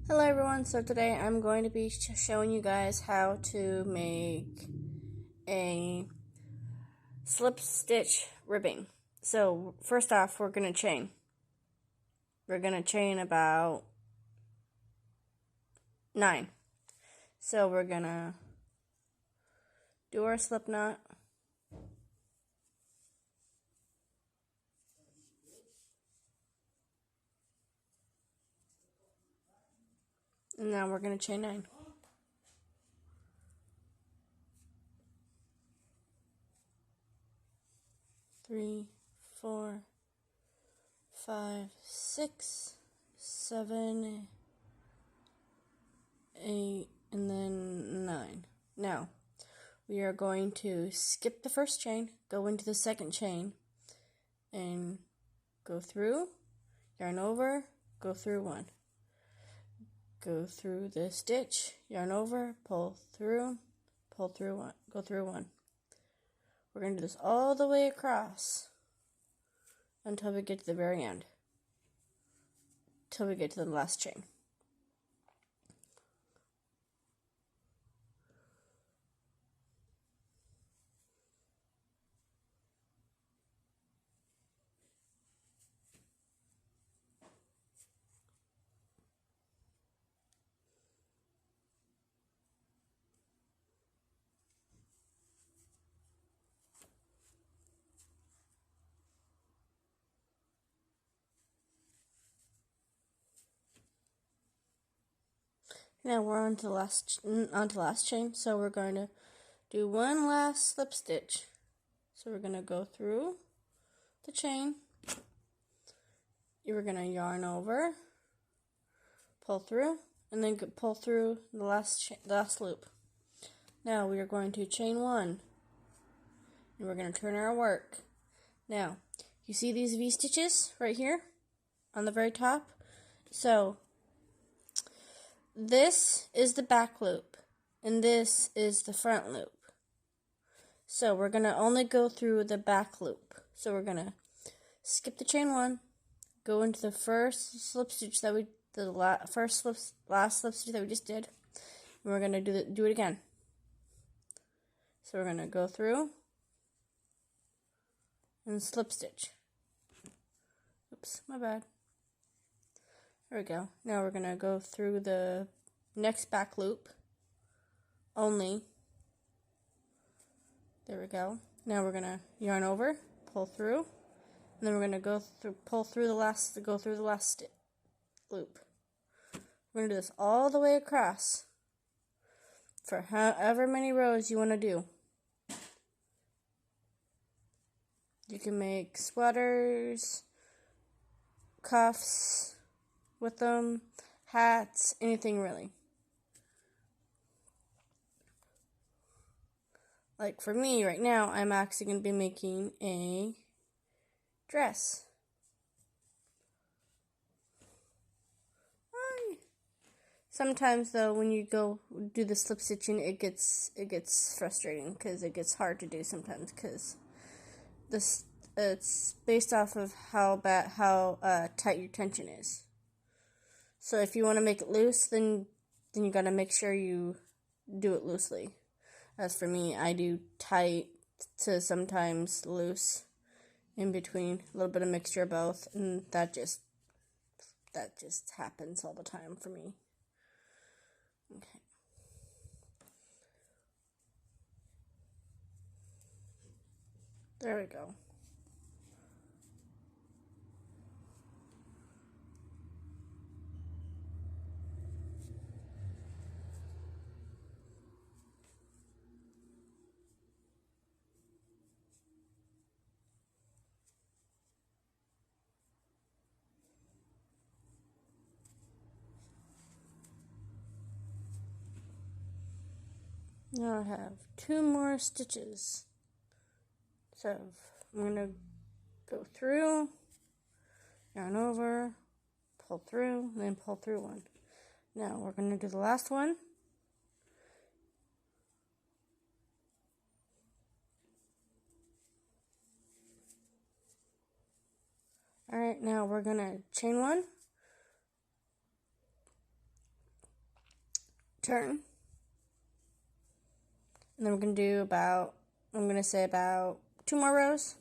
Hello everyone, so today I'm going to be showing you guys how to make a slip stitch ribbing. So first off, we're going to chain. We're going to chain about 9. So we're going to do our slip knot. And now we're going to chain 9. Three, 4, 5, 6, 7, 8, and then 9. Now, we are going to skip the first chain, go into the second chain, and go through, yarn over, go through 1. Go through the stitch, yarn over, pull through 1, go through 1. We're going to do this all the way across until we get to the very end, until we get to the last chain. Now we're on to the last chain, so we're going to do one last slip stitch. So we're going to go through the chain, you're going to yarn over, pull through, and then pull through the last loop. Now we are going to chain 1, and we're going to turn our work. Now, you see these V-stitches right here on the very top? So this is the back loop, and this is the front loop. So we're going to only go through the back loop. So we're going to skip the chain 1, go into the first slip stitch that we, last slip stitch that we just did, and we're going to do it again. So we're going to go through and slip stitch. Oops, my bad. There we go. Now we're going to go through the next back loop only. There we go. Now we're going to yarn over, pull through, and then we're going to pull through the last loop. We're going to do this all the way across for however many rows you want to do. You can make sweaters, cuffs with them, hats, anything really. Like for me right now, I'm actually going to be making a dress. Sometimes though, when you go do the slip stitching, it gets frustrating because it gets hard to do sometimes because it's based off of how tight your tension is. So if you want to make it loose, then you gotta make sure you do it loosely. As for me, I do tight to sometimes loose, in between, a little bit of mixture of both, and that just happens all the time for me. Okay. There we go. Now I have 2 more stitches. So I'm going to go through, yarn over, pull through, and then pull through 1. Now we're going to do the last one. Alright, now we're going to chain 1, turn. And then we're going to do about, I'm going to say about 2 more rows.